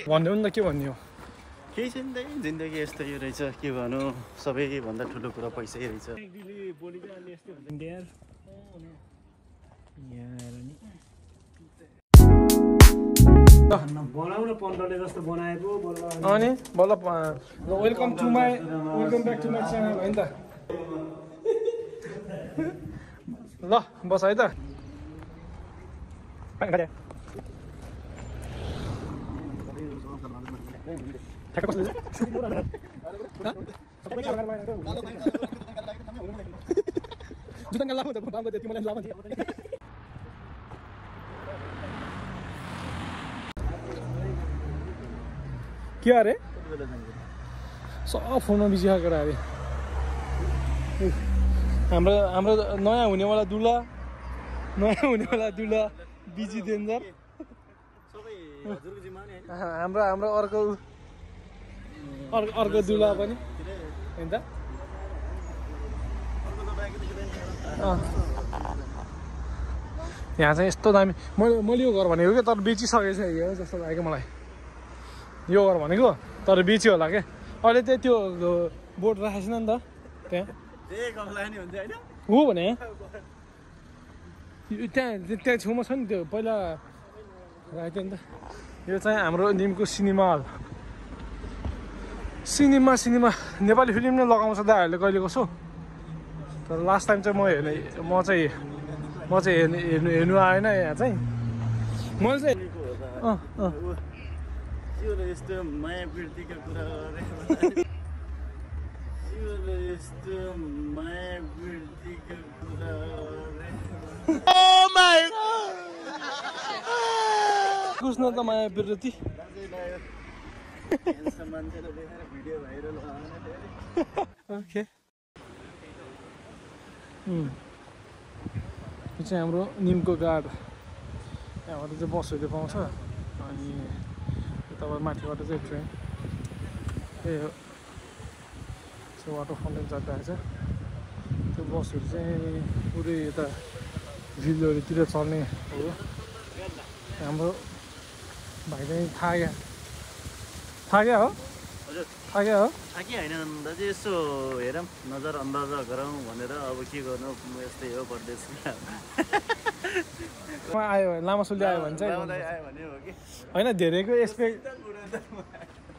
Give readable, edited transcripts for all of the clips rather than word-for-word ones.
भन्नु नि त के भन्ने हो केही छैन दाइ जिन्दगी यस्तो यो रहेछ के भन्नु सबैभन्दा ठुलो कुरा पैसै रहेछ बनाउन 15ले जस्तो बनाएको अनि बल्ल welcome back to my channel है त ल बस है त के अरे सब फोनमा बिजी खाएको अरे हाम्रो नयाँ हुनेवाला दुला बिजी डेन्जर हाम्रो अर्को दुला पनि हैन त यहाँ चाहिँ यस्तो दामी मैले यो घर भनेको क्या तर बेचिसकेछ यो जस्तो लाग्यो मलाई यो घर भनेको तर बेच्यो होला क्या अहिले चाहिँ त्यो बोर्ड राखेको छैन नि त त्यहाँ हो भने त्यहाँ छेउमा छ नि त्यो पहिला राखेको नि त यो चाहिँ हाम्रो निमको cinema hall cinema Nepali film नै लगाउँछ दाहरूले कहिले कसो तर लास्ट टाइम चाहिँ म चाहिँ हेर्नु आएन यहाँ चाहिँ मैले चाहिँ यस्तो माया वृद्धिको कुरा कुछ न त माया वृद्धि ओके यो चाहिँ हाम्रो निमको गाड यहाँबाट चाहिँ बसहरू पाउँछ अनि तपाईँ माथिबाट चाहिँ ट्रेन त्यही हो वाटर फाउन्टेन चढिरहेको छ त्यो बसहरू चाहिँ पुरै यता भिलहरूतिर चल्ने हो हाम्रो भाइ चाहिँ थाक्या हो थाकी होइन दाजु यसो हेरौँ नजर अन्दाज गरौँ भनेर अब के गर्नु यस्तै हो परदेश आयो लामा सुल्ली आयो भने चाहिँ होइन धेरैको एक्सपेक्ट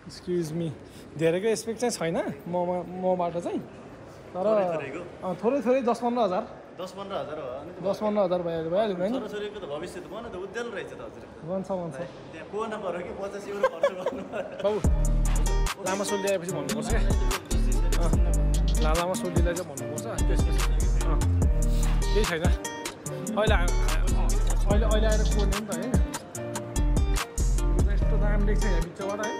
एक्सक्युज मी धेरैको एक्सपेक्ट चाहिँ छैन मबाट चाहिँ तर थोरै 10-15 हजार 10-15 हजार हो 10-15 हजार भइहाल्यो होइन छोरीको त भविष्य त भन त उज्जवल रहेछ त हजुर भन्छ त्यहाँ को नपऱ्यो कि 50 € खर्च गर्नु बाबु लामा सोल्ली आएपछि भन्नुपर्छ क्या लामा सोल्लीलाई चाहिँ भन्नुपर्छ त्यसपछि केही छैन अहिले आएर कोर्ने नि त होइन यस्तो दाम देख्छ यहाँ बिचबाट है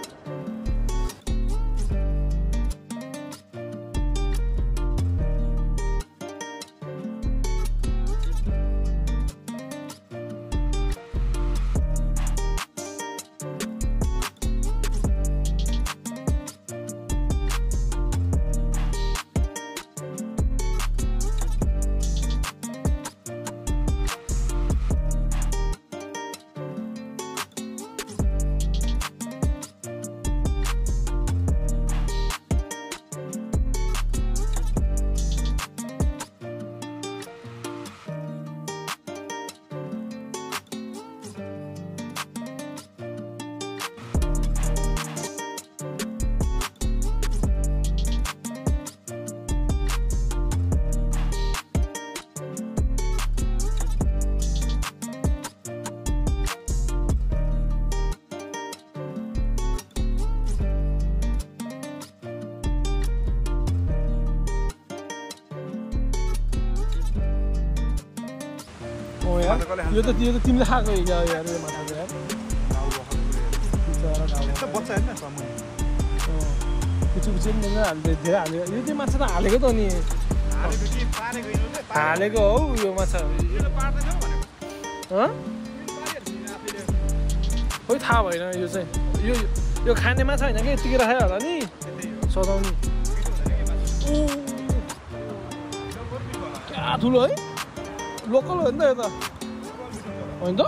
यो त तिमीले खाएको यार यो माछा चाहिँ पछि पनि हाल्दै धेरै हाल्यो यो चाहिँ माछा त हालेको त नि हालेको हौ यो माछा खोइ थाहा भएन यो चाहिँ यो खाने माछा होइन कि यतिकै राखेको होला नि सजाउने क्या ठुलो है लोकल हो नि त यो त होइन त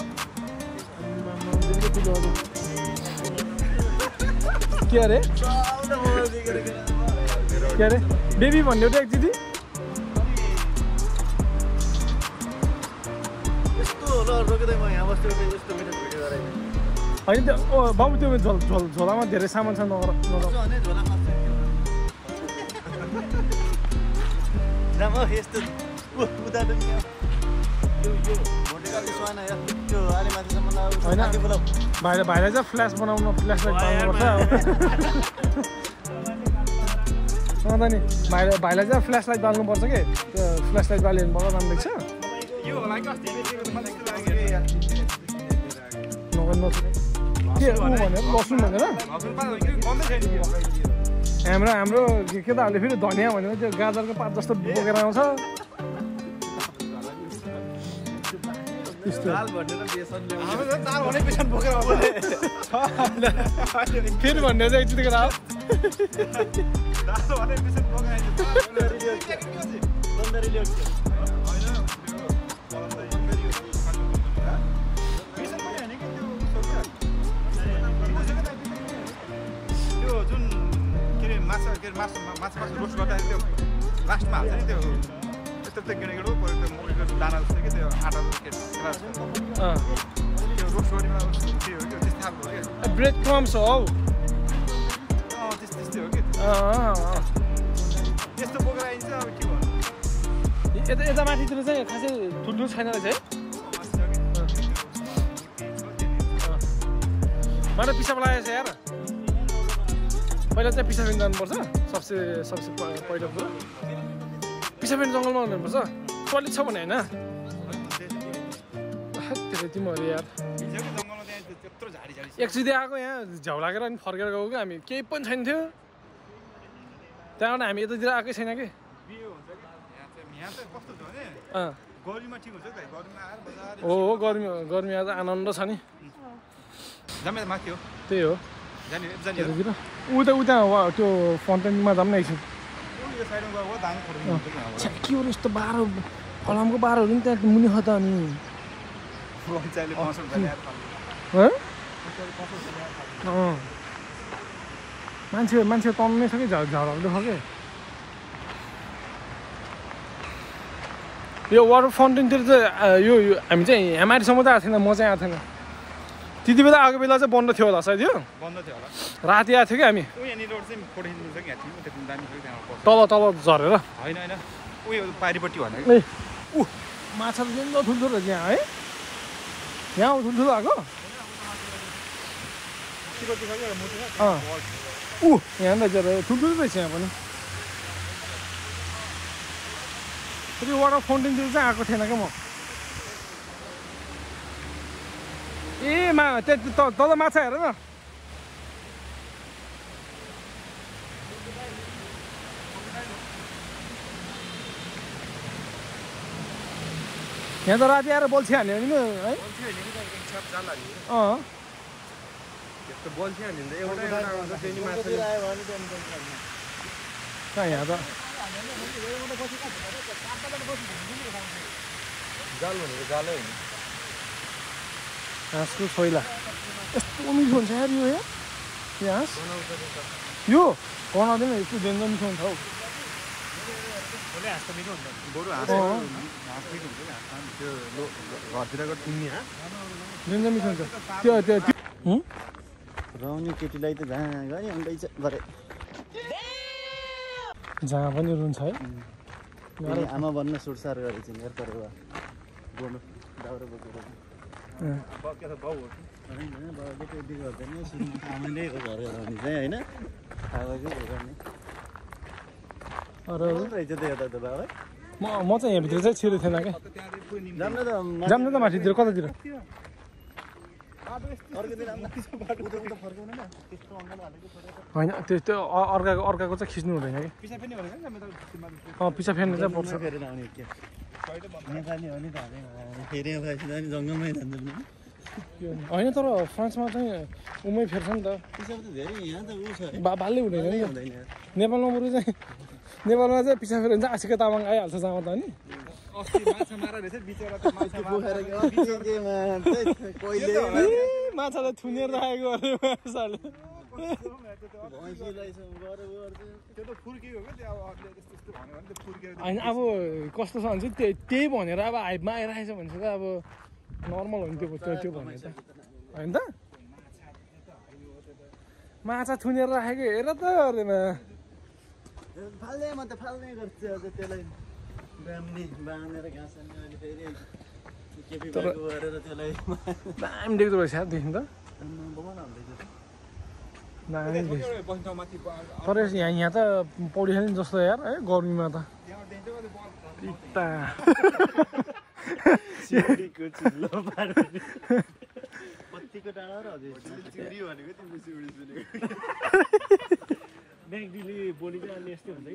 के अरे के अरे बेबी भन्ने एउटा दिदी होइन त्यो बाबु त्यो झोलामा धेरै सामान छ भाइलाई चाहिँ फ्ल्यास बनाउनु फ्ल्यासलाइट बाल्नुपर्छ नि भाइलाई चाहिँ फ्ल्यासलाइट बाल्नुपर्छ कि त्यो फ्ल्यासलाइट बाल्यो भने बल्ल राम्रो देख्छ के भनेर लसुन भनेर हाम्रो केटाहरूले फेरि धनियाँ भनेर त्यो गाजरको पात जस्तो बोकेर आउँछ फेरि भन्ने चाहिँ यतिखेर माछा रोस्ट गर्दाखेरि त्यो लास्टमा हाल्छ नि त्यो यस्तो गेडो मकैको दाना जस्तो कि त्यो आटा त्यो रोस्ट गर्ने के हो कि त्यस्तै खालको हो कि ब्रेड क्रम्स हो त्यस्तै हो कि त्यस्तो बोकेर आइन्छ अब के भन्नु यता माथितिर चाहिँ खासै ठुल्ठुलो छैन रहेछ है मलाई पिसाब लागेको छ यार पहिला चाहिँ पिसाफेन जानुपर्छ सबसे पहिलो कुरो पिसाफेन जङ्गलमा हुनुपर्छ टोइलेट छ भने होइन त्यसले तिमीहरू यार एकचोटि आएको यहाँ झ्याउ लागेर अनि फर्केर गएको क्या हामी केही पनि छैन थियो त्यहाँबाट हामी यतातिर आएकै छैन कि हो गर्मी आज आनन्द छ नि त्यही हो उता त्यो फाउन्टेनमा जाऊँ न एकछिन के हो यस्तो बाह्र फलामको बाह्रहरू पनि त्यहाँ मुनि खत अनि मान्छे तन्नै छ कि झराउँदै छ कि यो वाटर फाउन्टेनतिर चाहिँ यो हामी चाहिँ एमआरसम्म त आएको थिएन म चाहिँ आएको थिएन त्यति बेला आएको बेला चाहिँ बन्द थियो होला सायद यो बन्द थियो होला राति आएको थियो कि हामी तल झरेर होइन उयो पारिपट्टि भनेको ए माछा त ठुल्ठुलो रहेछ यहाँ है यहाँ ठुल्ठुलो आएको यहाँ रहेछ ठुल्ठुलो रहेछ यहाँ पनि फेरि वाटर फाउन्टेनतिर चाहिँ आएको थिएन क्या म ए तल माछा हेर न यहाँ त राति आएर बल्छी हाल्यो नि है कहाँ यहाँ त जाल भनेको जालै होइन हाँसको छोइला यस्तो मिठो हुन्छ यार यो हाँस यो बनाउँदैन यस्तो डेन्जर मिठो हुन्छ हौ डेन्जर मिठो हुन्छ त्यो रुने केटीलाई त जहाँ गयो हुँदैछ भरे जहाँ पनि रुन्छ है आमा भन्न सुटसार गरेको छु हेर परेवा बोल्नु दाउरा बोकेर बाउले त्यति गर्दैन आमाले घरेर भने चाहिँ होइन आवाजै गर्ने रहेछ त यता त बाबा म चाहिँ यहाँभित्र चाहिँ छिरेको थिएन क्या जाम्न त माथितिर कतातिर होइन त्यो अर्काको चाहिँ खिच्नु हुँदैन कि पिछा फेर्नु चाहिँ पर्छ होइन तर फ्रान्समा चाहिँ उमै फेर्छ नि त बाल्दै हुँदैन नि नेपालमा बरु चाहिँ नेपालमा चाहिँ पिछा फेर्यो भने चाहिँ आशिका तामाङ आइहाल्छ जहाँ त नि माछा त थुनेर राखेको अरे भैँसीलाई गरेर त्यो त फुर्केको क्या त्यो अब अरूले त्यस्तो त्यस्तो भन्यो भने त फुर्केर होइन अब कस्तो छ भने चाहिँ त्यही भनेर अब हाइपमा आइरहेछ भने चाहिँ अब नर्मल हो नि त्यो त्यो भने त होइन त माछा थुनेर राखेको हेर त अरेमा फाल्ने मात्रै फाल्ने गर्छ अझ त्यसलाई बाँधेर घाँस हाल्ने अहिले फेरि केपी भएको गरेर त्यसलाई दामी देख्दो रहेछ यार देखि त दामी देख्छ बस्नमाथि तर यहाँ त पौडी खेल्ने जस्तो यार है गर्मीमा त पिता सिउडीको चिल्लो पार्यो कतिको टाढा र हजुर सिउडी भनेको तिमीले सिउडी सुनेको ब्याङ्कले बोली चाहिँ अलि यस्तै हुन्छ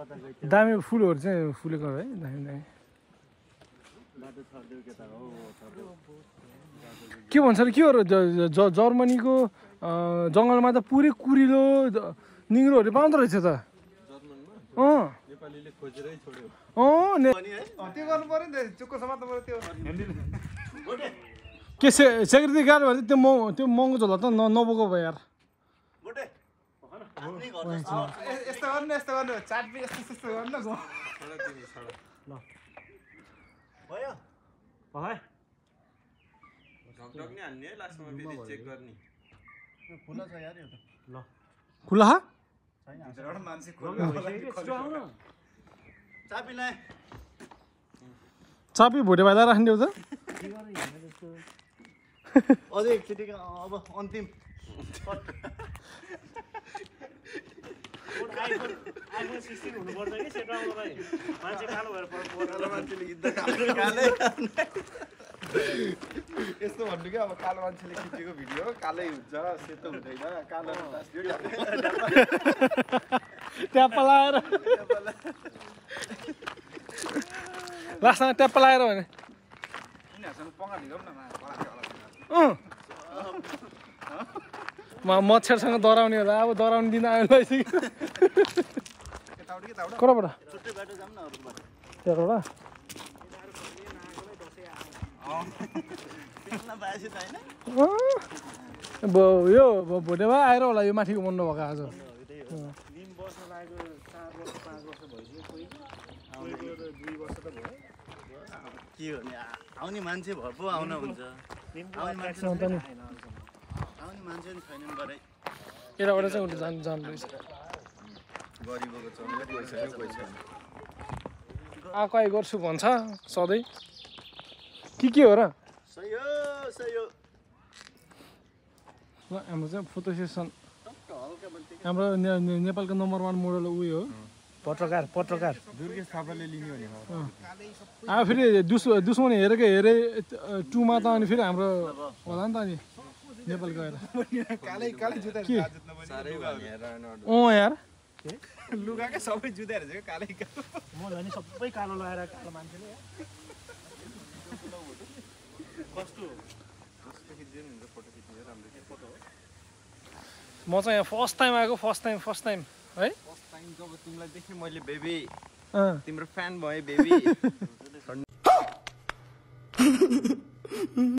कि दामी फुलहरू चाहिँ फुलेको है दामी दामी बाटो छर्दियो के त हो के भन्छ अरे के हो र जर्मनीको जङ्गलमा त पुरै कुरिलो निग्रोहरू पाउँदो रहेछ त नेपालीले खोजेरै छोड्यो त्यो गर्नु पर्यो नि त चुक्को समात्नु पर्यो त्यो के सेक्युरिटी गार्ड भने त्यो महँगो झोला त नबोको भयो यार यस्तो गर्नु चाटपी यस्तो गर्नु न भयो ढकढक्ने हान्ने है लास्टमा फेरि चेक गर्ने खुला छ यार यो त ल खुला एउटा मान्छे चापीलाई चापी भोटे भाइलाई राख्ने देऊ त अझै एकचोटि अब अन्तिम आइफोन 16 हुनुपर्छ कि सेट आउनलाई मान्छे कालो भएर कालो मान्छेले गीत कालै यस्तो भन्नु क्या अब कालो मान्छेले खिचेको भिडियो कालै हुन्छ सेतो हुँदैन कालो ट्याप्पा लाएर लास्टमा ट्याप्पा लाएर भने यिनीहरूसँग पङ्गा ढिगाउँ न मच्छरसँग डराउने होला अब डराउने दिन आयो लैसक्यो कहाँबाट छुट्टै बाटो जाऊँ न अरू बाटो त्यहाँबाट यो भोटे भाइ आएर होला यो माथिको मन नभएको आज निम बस्न लागेको 4 वर्ष 5 वर्ष भइसक्यो कोही 2 वर्ष त भयो के हो नि आउने मान्छे भए पो आउन हुन्छ आउने मान्छे नि छैनन् गरे यताबाट चाहिँ उल्टो जानु रहेछ गरिबको चौँदै पैसा आएको आइ गर्छु भन्छ सधैँ के हो र सही हो ल हाम्रो चाहिँ फोटो सेसन हल्का बन्ती हाम्रो नेपालको नम्बर 1 मोडल उयो हो पत्रकार दुर्गेश थापाले लिने भने अब फेरि दुश्मन हेरेको हेरे 2 मा त अनि फेरि हाम्रो होला नि त अनि नेपाल गएर कालै जुत्ता यार लुगाकै सबै जुत्ताहरू चाहिँ कालै म झन् सबै कालो लगाएर कालो मान्छेले कस्तो म चाहिँ यहाँ फर्स्ट टाइम आएको फर्स्ट टाइम है फर्स्ट टाइम जब तिमीलाई देखेँ मैले बेबी तिम्रो फ्यान भएँ बेबी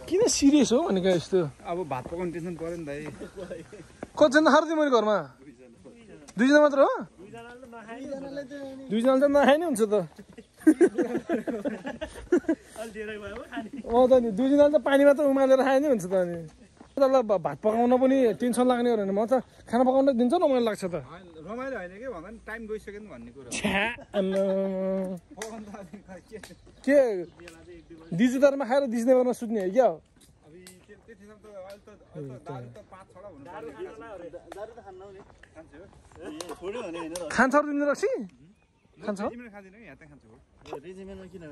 किन सिरियस हो भनेको यस्तो अब भात पकाउनु टेन्सन पऱ्यो नि भाइ कतिजना खाएर थिएँ मैले घरमा 2 जना मात्र हो 2 जनाले त नखाइ नै हुन्छ त त नि 2 जनाले त पानी मात्र उमालेर खाए नै हुन्छ त अनि ल भात पकाउन पनि टेन्सन लाग्ने हो भने म त खाना पकाउन दिन्छ रमाइलो लाग्छ त रमाइलो होइन कि भन्दा नि टाइम गइसक्यो नि भन्ने कुरो के डिजिटरमा खाएर डिजिटरमा सुत्ने हो क्या खान्छ तिमीले रक्सी खान्छ रेजिमेन्टमा किन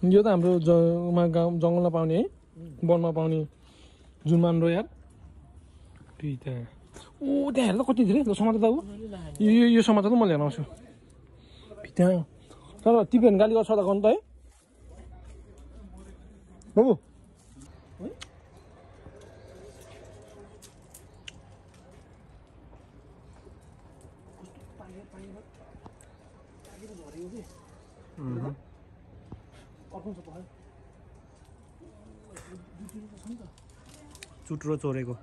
यो त हाम्रो जङ्गलमा पाउने है वनमा पाउने जुन माम्रो यार त्यही त ओ त्यहाँ हेर्दा कति धेरै ल समाचार त हो यो समाचार त म लिएर आउँछु त्यहाँ तर तिमी गाली गर्छ त गर्नु त है बाबु चुट्रो चोरेको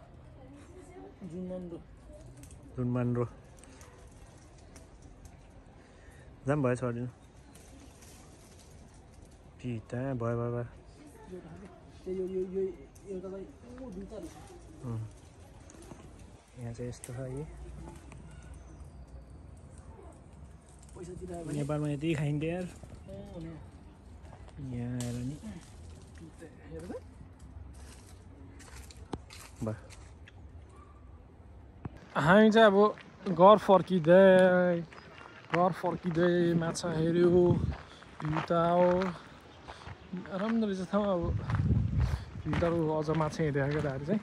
जुनमान्रो जाम भयो छोडिदिनु पिता भयो भयो यहाँ चाहिँ यस्तो छ है नेपालमा यति खाइन्थ्यो यार यहाँ आएर नि हामी चाहिँ अब घर फर्किँदै माछा हेऱ्यो हिउँटा हो राम्रो रहेछ ठाउँ अब हिउँटाहरू अझ माछा हेरेको केटाहरू चाहिँ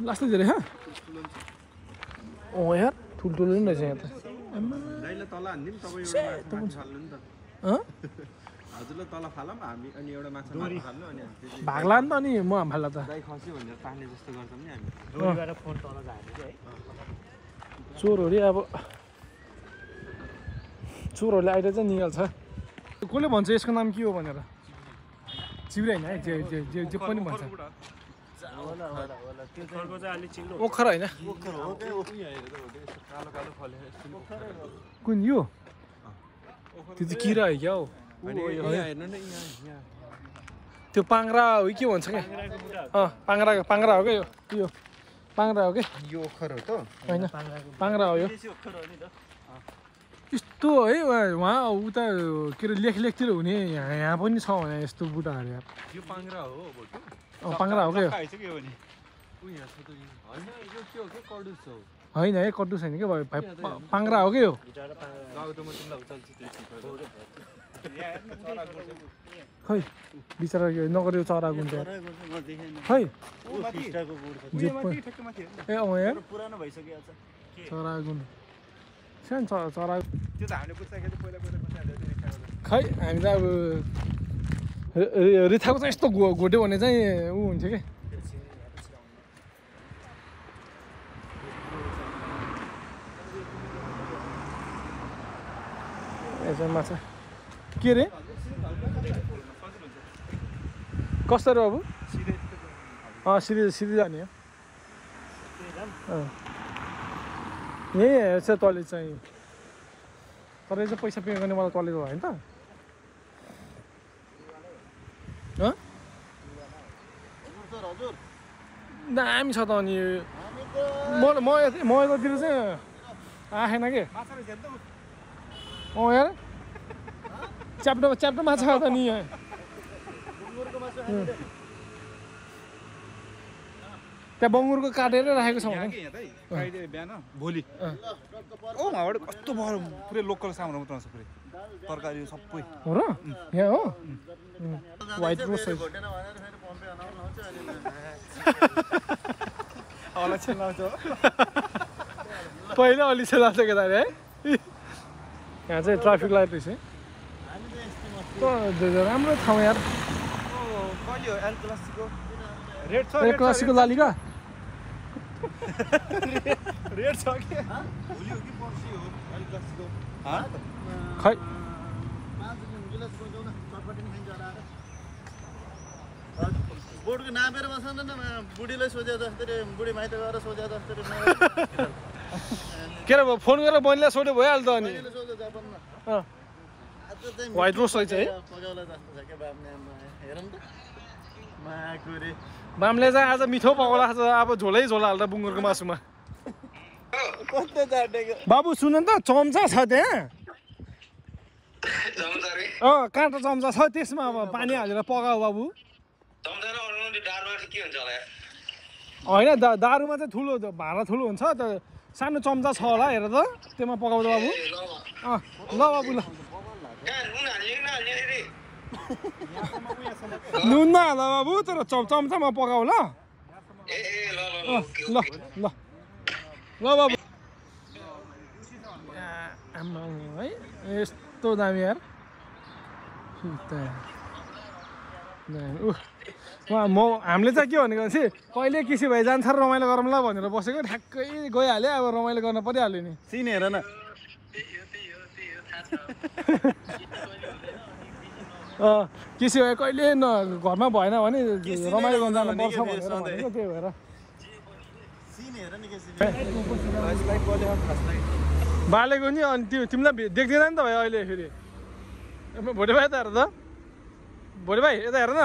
लास्टै धेरै यार ठुल्ठुलो नि रहेछ यहाँ त भाग्ला नि त अनि म फाल्ला त चोरहरूले अब चोरहरूले अहिले चाहिँ निकाल्छ कसले भन्छ यसको नाम के हो भनेर चिउरा होइन है जे पनि भन्छ ओखर होइन कुन यो त्यो चाहिँ किरा हो क्या हौ त्यो पाङ्रा हो के भन्छ क्या पाङ्रा हो क्या यो पाङ्रा हो क्या यो ओखर हो त होइन पाङ्रा हो यो यस्तो है उहाँ उता के अरे लेखतिर हुने यहाँ पनि छ भने यस्तो बुढाहरू यार यो पाङ्रा हो पाङ्रा हो क्या होइन है कड्डु छैन क्या भाइ पाङ्रा हो क्या यो खै बिचरा नगरेको चरा गुन्छ खै ए यार चरा गुण सानो चरा खै हामी त अब रिथाको चाहिँ यस्तो घोट्यो भने चाहिँ ऊ हुन्थ्यो क्या यसो माछा के अरे कसरी अब सिधै जाने हो यही हेर्छ तले चाहिँ तर चाहिँ पैसा पे गर्ने मलाई तलेको होइन त दामी छ त अनि म यतातिर चाहिँ आएन के यार च्याप्टो माछा त नि यहाँ त्यहाँ बङ्गुरको काटेर राखेको छ भने बिहान भोलि उहाँबाट कस्तो भयो पुरै लोकल सामान उठाउँछ पुरै तरकारी सबै हो र यहाँ हो व्हाइट रोस्ट पहिला अलि चाहिँ लाग्छ केटाले है यहाँ चाहिँ ट्राफिक लाइट रहेछ राम्रो ठाउँ यार रेड क्लासिको लालिगा रेड छ कि खै बोर्डको नापेर बस्दैन न बुढीलाई सोचे जस्तै बुढी माइत गएर सोचे जस्तै के अरे फोन गरेर बहिनीलाई सोध्यो भइहाल्छ अनि व्हाइट रोस्ट रहेछ है मामले चाहिँ आज मिठो पकाउला अब झोलै झोल हाल्दा बुङ्गुरको मासुमा बाबु सुन त चम्चा छ त्यहाँ काँटा चम्चा छ त्यसमा अब पानी हालेर पकाऊ बाबु होइन दारूमा चाहिँ ठुलो भाँडा ठुलो हुन्छ त सानो चम्चा छ होला हेर त त्यसमा पकाउँदा बाबु ल बाबु ल नुन नहाल बाबु तर चम्चामा पकाऊ ल ल ल ल बाबु आमा है यस्तो दामी यार हामीले चाहिँ के भनेको चाहिँ कहिले किसी भए जान्छ र रमाइलो गरौँ ल भनेर बसेको ठ्याक्कै गइहाल्यो अब रमाइलो गर्न परिहाल्यो नि सिन हेर न केसी भयो कहिले न घरमा भएन भने रमाइलो गर्न जानुपर्छ भनेर भनेको त्यही भएर बालेको नि अनि तिमीलाई देख्दैन नि त भाइ अहिले फेरि भोटे भाइ त हेर त भोटे भाइ यता हेर न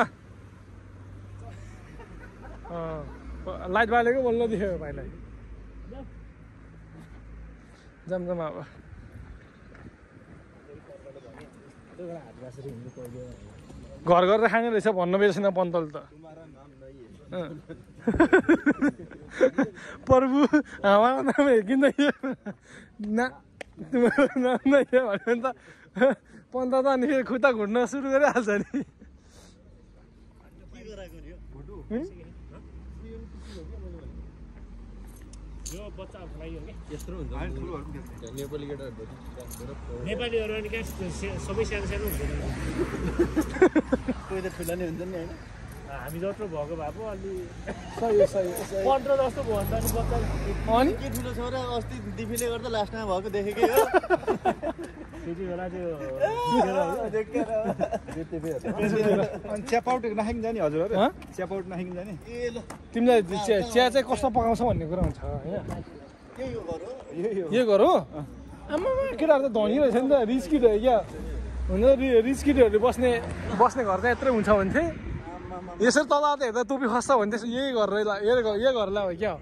लाइट बालेको बल्ल देख्यो भाइलाई जाम अब घर गरेर खाने रहेछ भन्नु बेर्सेन पन्तल त प्रभु हमारा नाम है कि नहीं ना तुम्हारा नाम नहीं है भन्यो भने त पन्त त अनि फेरि खुट्टा घुट्न सुरु गरिहाल्छ नि यो बच्चाहरुको लागि हो के यस्तो हुन्छ नेपाली केटाहरु नेपालीहरु अनि के सबै सानो सानो हुन्छ कोही त ठुला नै हुन्छ नि हैन हामी जत्रो भएको भए पो अलि सही 15 जस्तो भयो नि त बच्चा अनि के ठुलो छ र अस्ति दिफीले गर्दा लास्टमा भएको देखेकै हो त्यति बेला त्यो अनि च्यापाउट नखाइकन जाने हजुरहरु च्यापाउट नखाइकन जाने ए ल तिमीलाई चिया चाहिँ कस्तो पकाउँछ भन्ने कुरा हुन्छ होइन के यो गरो यो गरौँ आमा केटाहरू त धनी रहेछ नि त रिच किड हो क्या हुन त रिच किडहरू बस्ने घर चाहिँ यत्रै हुन्छ भने चाहिँ यसरी तल त हेर्दा टोपी खस्छ भने त्यसो यही गरेर यही गरेर हो क्या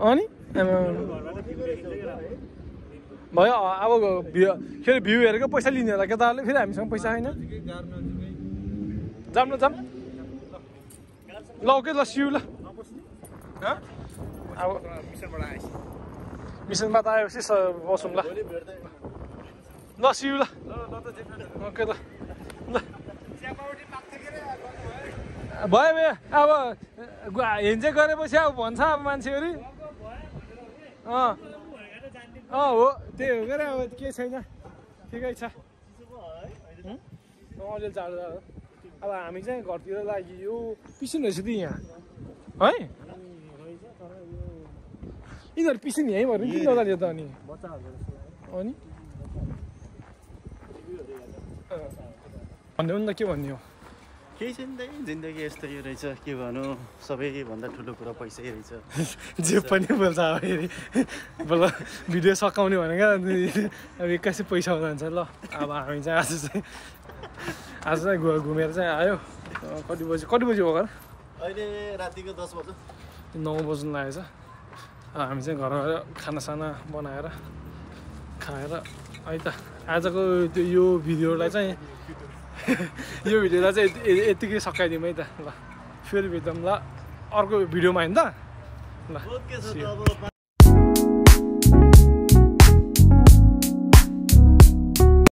अनि भयो अब फेरि भ्यू हेरेको पैसा लिने होला केटाहरूले फेरि हामीसँग पैसा छैन जाम न जाम ल ओके ल सिउ ल अब मिसनबाट आएपछि बसौँ ल ल सिउ ल ओके ल ल भयो अब हिँड्दै गरेपछि अब भन्छ अब मान्छेहरू हो त्यही हो क्या अब के छैन ठिकै छ अलिअलि जाडो जाडो अब हामी चाहिँ घरतिर लागि यो पिसिन रहेछ त यहाँ है यिनीहरू पिसिन यहीँ भएर किन नजाने त अनि अनि भन्यो नि त के भन्ने हो केही छैन त जिन्दगी यस्तो यो रहेछ के भन्नु सबैभन्दा ठुलो कुरा पैसै रहेछ जे पनि बोल्छ अब फेरि बल्ल भिडियो सकाउने भनेको अब एक्कासी पैसा जान्छ ल अब हामी चाहिँ आज चाहिँ घुमेर चाहिँ आयो कति बजी हो घर अहिले रातिको 10 बज्यो 9 बज्नु लागेछ हामी चाहिँ घरमा खानासाना बनाएर खाएर है त आजको त्यो यो भिडियोलाई चाहिँ यतिकै सकाइदिउँ है त ल फेरि भेटौँ ल अर्को भिडियोमा होइन त ल ओके सर अब